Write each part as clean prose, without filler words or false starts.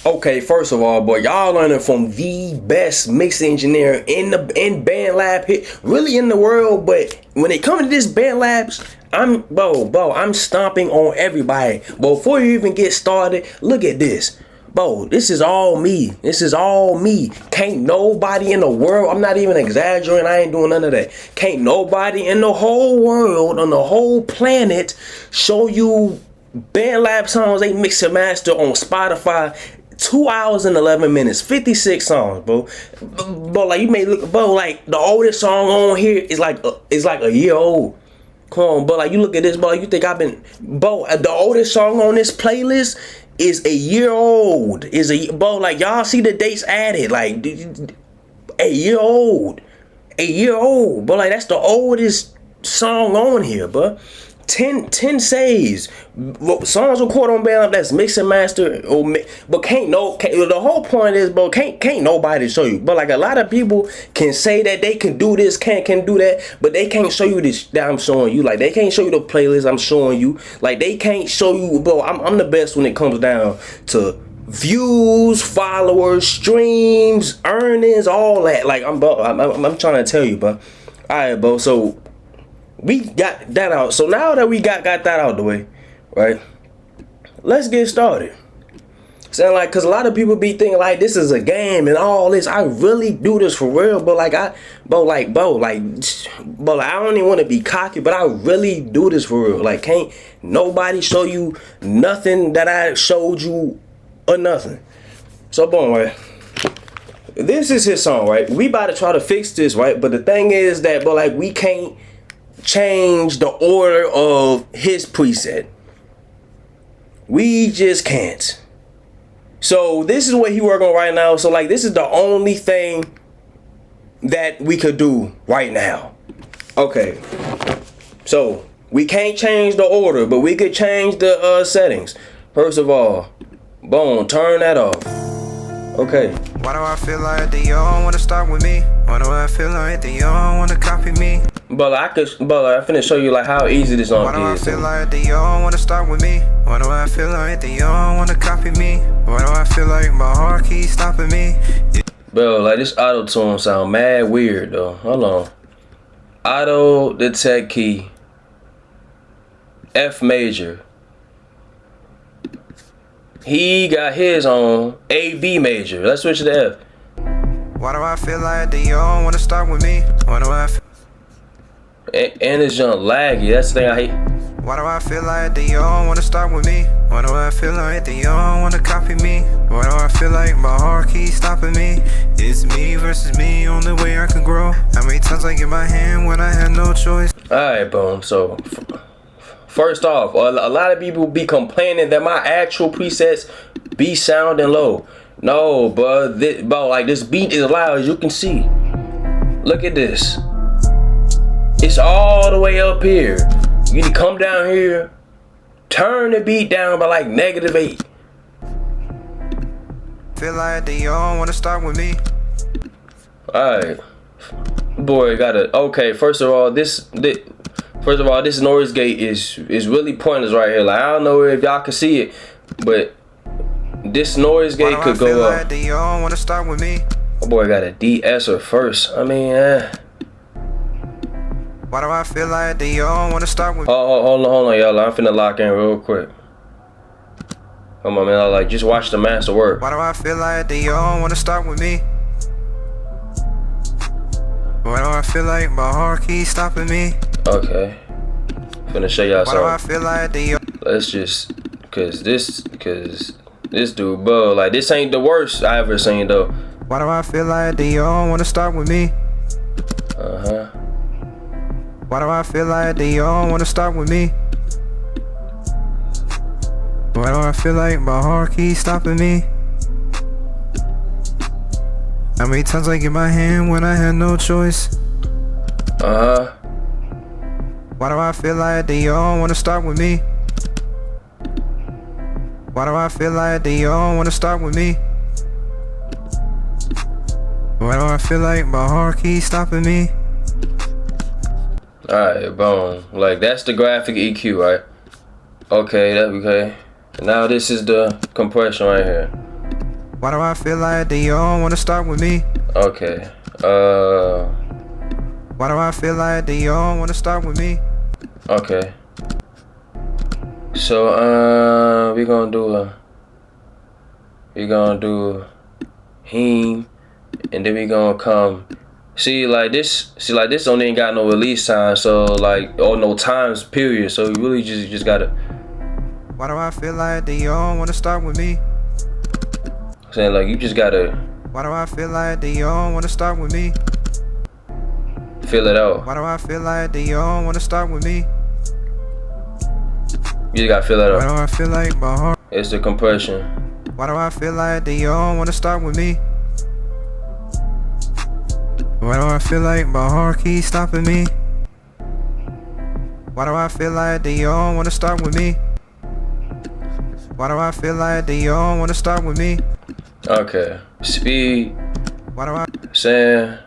Okay, first of all, boy, y'all learning from the best mix engineer in Bandlab hit, really in the world. But when it comes to this Bandlabs, I'm stomping on everybody. But before you even get started, look at this. Bro, this is all me. This is all me. Can't nobody in the world, I'm not even exaggerating, I ain't doing none of that. Can't nobody in the whole world, on the whole planet, show you Bandlab songs they mix and master on Spotify. 2 hours and 11 minutes, 56 songs, bro. But like, you may look, bro, like the oldest song on here is like a year old. Come on, but like, you look at this, bro, you think I've been, bro, the oldest song on this playlist is a year old. Bro, like, y'all see the dates added, like a year old. But like, that's the oldest song on here, bro. 10 saves. Songs recorded on Bandlab that's mix and master, but the whole point is, bro, can't nobody show you. But like, a lot of people can say that they can do this, can do that, but they can't show you this that I'm showing you. Like, they can't show you the playlist I'm showing you. Like, they can't show you, bro. I'm the best when it comes down to views, followers, streams, earnings, all that. Like, I'm trying to tell you, bro. All right, bro. So we got that out. So now that we got that out the way, right? Let's get started. Saying like, cause a lot of people be thinking like this is a game and all this. I really do this for real, but like I don't even want to be cocky, but I really do this for real. Like, can't nobody show you nothing that I showed you or nothing. So boom, right? This is his song, right? We about to try to fix this, right? But the thing is that, but like, we can't change the order of his preset. We just can't. So this is what he working on right now. So like, this is the only thing that we could do right now. Okay, so we can't change the order, but we could change the settings. First of all, boom, turn that off. Okay. Why do I feel like they all wanna start with me? Why do I feel like they all wanna copy me? But I'm finna show you like how easy this song is. Why do I feel like they all wanna start with me? Why do I feel like they all wanna copy me? Why do I feel like my heart keeps stopping me? Bro, like, this auto tune sound mad weird though. Hold on. Auto detect key, F major. He got his on A B major. Let's switch to the F. Why do I feel like they all wanna start with me? Why do I feel and it's jump laggy. That's the thing I hate. Why do I feel like they all wanna start with me? Why do I feel like they all wanna copy me? Why do I feel like my heart keeps stopping me? It's me versus me, only way I can grow. How many times I get my hand when I had no choice? Alright, boom. So first off, a lot of people be complaining that my actual presets be sounding low. No, but like, this beat is loud, as you can see. Look at this. It's all the way up here. You need to come down here, turn the beat down by like -8. Feel like they all wanna start with me. Alright. Boy, okay, first of all, this noise gate is really pointless right here. Like, I don't know if y'all can see it, but this noise gate could go up. Like they all wanna start with me? Oh boy, got a de-esser first. I mean, Why do I feel like they all wanna start with me? Hold on, y'all. I'm finna lock in real quick. Come on, man. Like, just watch the master work. Why do I feel like they all wanna start with me? Why do I feel like my heart keeps stopping me? Okay. Finna show y'all something. Why do I feel like they all... Let's just, cause this dude, bro, like, this ain't the worst I ever seen though. Why do I feel like they all wanna start with me? Why do I feel like they all wanna start with me? Why do I feel like my heart keeps stopping me? How many times I get my hand when I had no choice? Why do I feel like they all wanna start with me? Why do I feel like they all wanna start with me? Why do I feel like my heart keeps stopping me? Alright, boom. Like, that's the graphic EQ, right? Okay, okay. Now this is the compression right here. Why do I feel like they don't wanna start with me? Okay. Why do I feel like they don't wanna start with me? Okay. So we gonna do him, and then we gonna come. See like this only ain't got no release time, so like or no times period. So you really just gotta. Why do I feel like they don't wanna start with me? Saying like you just gotta. Why do I feel like they don't wanna start with me? Fill it out. Why do I feel like they don't wanna start with me? You just gotta fill it Why out. do I feel like my heart? It's the compression. Why do I feel like they don't wanna start with me? Why do I feel like my heart keeps stopping me? Why do I feel like they don't wanna start with me? Why do I feel like they don't wanna start with me? Okay. Speed. Why do I Saying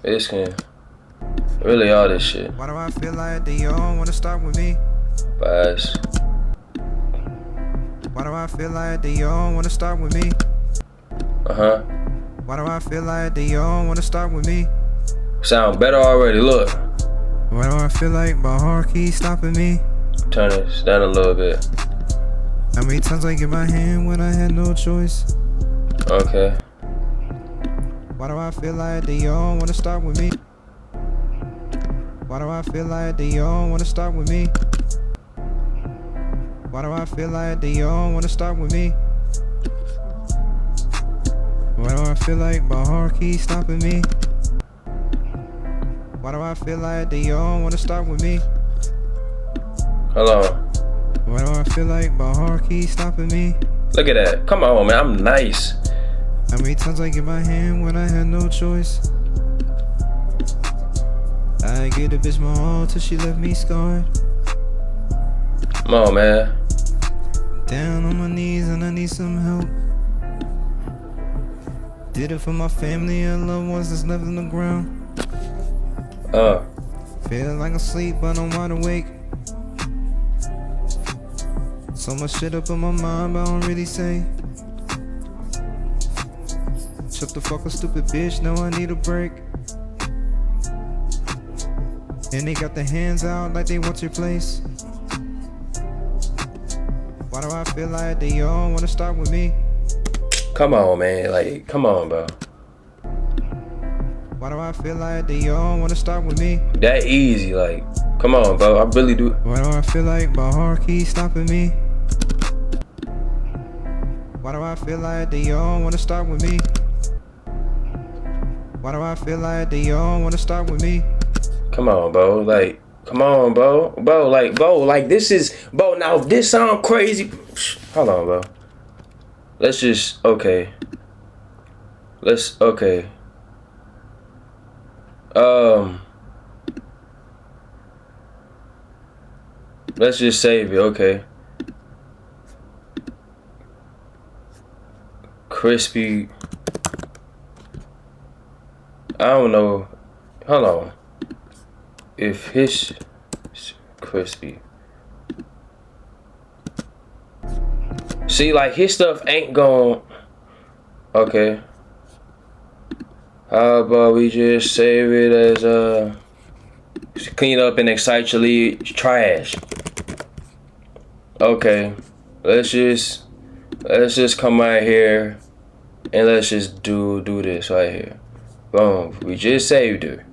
this can really all this shit. Why do I feel like they don't wanna start with me? Fast. Why do I feel like they don't wanna start with me? Why do I feel like they don't wanna start with me? Sound better already. Look. Why do I feel like my heart keeps stopping me? Turn this down a little bit. How many times I get my hand when I had no choice? Okay. Why do I feel like they don't wanna start with me? Why do I feel like they don't wanna start with me? Why do I feel like they don't wanna start with me? Why do I feel like my heart keeps stopping me? Why do I feel like they don't wanna start with me? Hold on. Why do I feel like my heart keeps stopping me? Look at that. Come on, man. I'm nice. How many times I get my hand when I had no choice? I gave the bitch my all till she left me scarred. Come on, man. Down on my knees and I need some help. Did it for my family and loved ones that's left on the ground. Feel like I'm asleep but I'm wide awake. So much shit up in my mind but I don't really say. Shut the fuck up, stupid bitch, now I need a break. And they got their hands out like they want your place. Why do I feel like they all wanna start with me? Come on, man. Like, come on, bro. Why do I feel like they all wanna start with me? That easy. Like, come on, bro. I really do. Why do I feel like my heart keeps stopping me? Why do I feel like they all wanna start with me? Why do I feel like they all wanna start with me? Come on, bro. Like, come on, bro. Bro, like this is, bro, now if this sound crazy. Hold on, bro. Let's just, okay. Okay. Let's just save it, okay. Crispy. I don't know. Hold on. If his crispy. See, like his stuff ain't gon'. Okay. How about we just save it as clean up and excite your lead trash. Okay. Let's just come right here and let's just do this right here. Boom. We just saved her.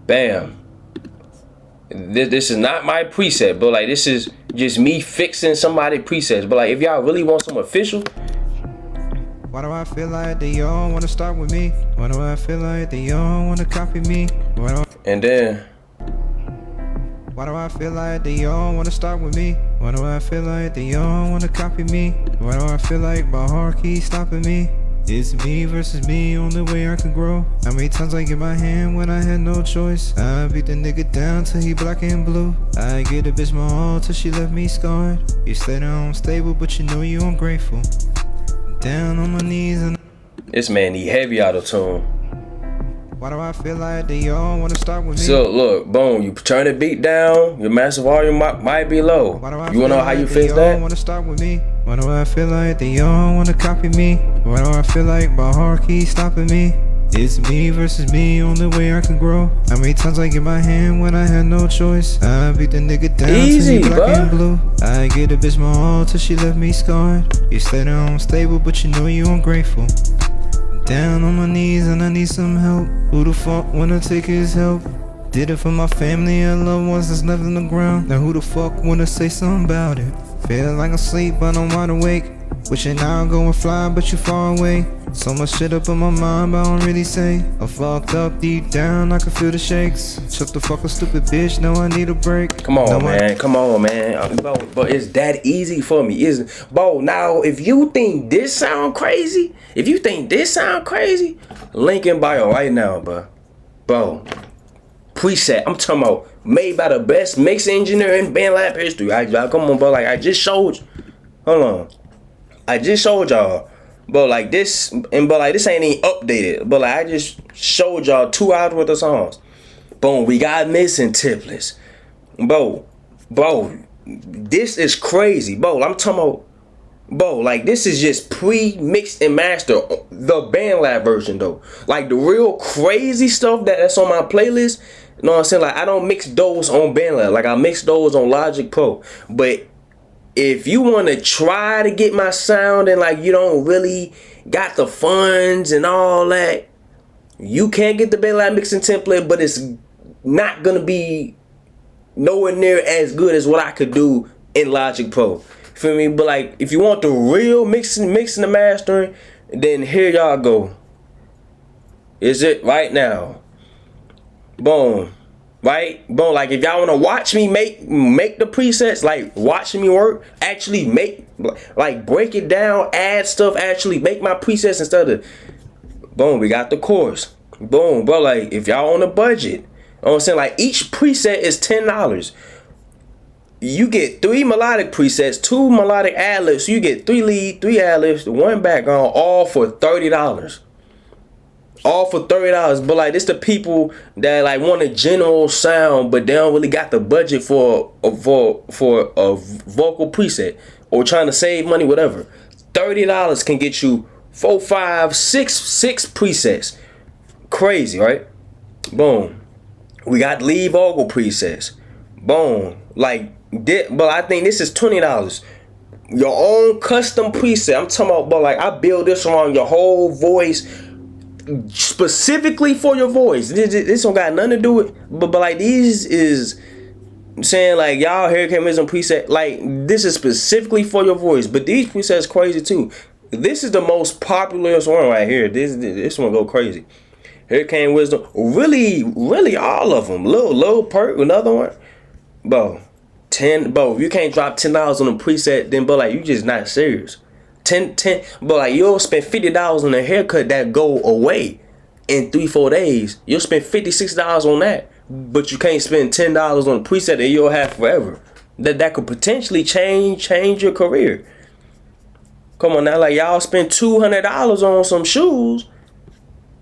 Bam. This is not my preset, but like this is just me fixing somebody presets. But like if y'all really want some official. Why do I feel like they all wanna start with me? Why do I feel like they all wanna copy me? And then why do I feel like they all wanna start with me? Why do I feel like they all wanna copy me? Why do I feel like my heart keeps stopping me? It's me versus me, only way I can grow. How many times I get my hand when I had no choice? I beat the nigga down till he black and blue. I get a bitch my all till she left me scarred. You say that I'm stable, but you know you ungrateful. Down on my knees and this man need heavy auto tune. why do I feel like they all wanna start with me? So look, boom, you turn the beat down, your master volume might be low. You wanna know how you fix that? Wanna start with me? Why do I feel like they all wanna copy me? Why do I feel like my heart keeps stopping me? It's me versus me, only way I can grow. How many times I get my hand when I had no choice? I beat the nigga down Easy, till he black bruh. and blue. I get a bitch my all till she left me scarred. You said I'm unstable, but you know you ungrateful. Down on my knees and I need some help. Who the fuck wanna take his help? Did it for my family and loved ones that's left on the ground. Now who the fuck wanna say something about it? Feel like I'm asleep but I'm wide awake. Wishing I'll go and fly but you far away. So much shit up in my mind but I don't really say. I'm fucked up deep down, I can feel the shakes. Shut the fuck up stupid bitch, know I need a break. Come on, man. Come on, man. Bro, it's that easy for me. Bro, now, if you think this sound crazy, link in bio right now, bro. Preset. I'm talking about made by the best mix engineer in Bandlab history. Come on, bro. Like, I just showed you. Hold on. I just showed y'all. But like this, this ain't even updated. But like, I just showed y'all 2 hours worth of songs. Boom, we got missing templates. Bro, this is crazy. Bro, I'm talking about, like this is just pre-mixed and mastered. The Bandlab version though. Like the real crazy stuff that's on my playlist. You know what I'm saying? Like I don't mix those on Bandlab. Like I mix those on Logic Pro. But if you want to try to get my sound and like you don't really got the funds and all that, you can get the Bandlab mixing template, but it's not gonna be nowhere near as good as what I could do in Logic Pro. Feel me? But like if you want the real mixing and mastering, then here y'all go. Is it right now? Boom. Right? Boom. Like if y'all want to watch me make the presets, like watch me work, actually make, like break it down, add stuff, actually make my presets instead of, boom, we got the chorus. Boom, bro. Like if y'all on a budget, you know what I'm saying? Like each preset is $10. You get 3 melodic presets, 2 melodic ad-libs. So you get 3 lead, 3 ad-libs, 1 background, all for $30. All for $30. But like this the people that like want a general sound, but they don't really got the budget for a vocal preset or trying to save money, whatever. $30 can get you 4, 5, 6 presets. Crazy, right? Boom. We got lead vocal presets. Boom. Like, but I think this is $20. Your own custom preset. I'm talking about, but like I build this around your whole voice, specifically for your voice. This don't got nothing to do with, but like these is saying like y'all here came some preset. Like this is specifically for your voice, but these presets crazy too. This is the most popular one right here. This one go crazy. Hurricane Wisdom, really all of them. Lil Perk, another one, bro. Bro, you can't drop $10 on a preset, then, but like you just not serious. 10, but like you'll spend $50 on a haircut that go away in 3-4 days. You'll spend $50-$60 on that, but you can't spend $10 on a preset that you'll have forever. That could potentially change your career. Come on now, like y'all spend $200 on some shoes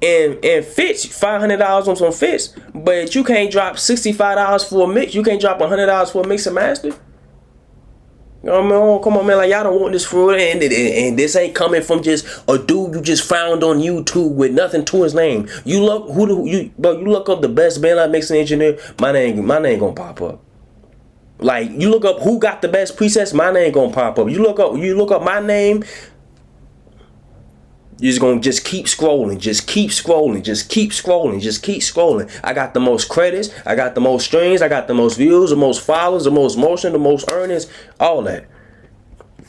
and fits, $500 on some fits, but you can't drop $65 for a mix. You can't drop $100 for a mix and master. You know what I mean? Oh, come on, man. Like y'all don't want this for real, and this ain't coming from just a dude you just found on YouTube with nothing to his name. You look you look up the best Bandlab mixing engineer. My name gonna pop up. Like you look up who got the best presets. My name gonna pop up. You look up my name. You're just gonna just keep scrolling, just keep scrolling, just keep scrolling, just keep scrolling. I got the most credits, I got the most streams, I got the most views, the most followers, the most motion, the most earnings, all that.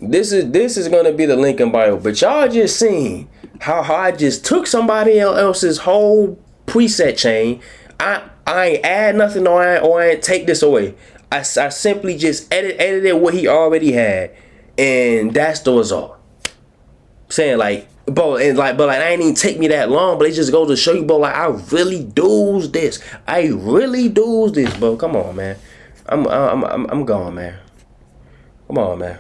This is gonna be the link in bio. But y'all just seen how I just took somebody else's whole preset chain. I ain't add nothing or I ain't take this away. I simply just edited what he already had, and that's the result. Saying like, bro, and like, but like, I ain't even take me that long, but it just goes to show you, bro, like, I really do's this. Bro. Come on, man. I'm gone, man. Come on, man.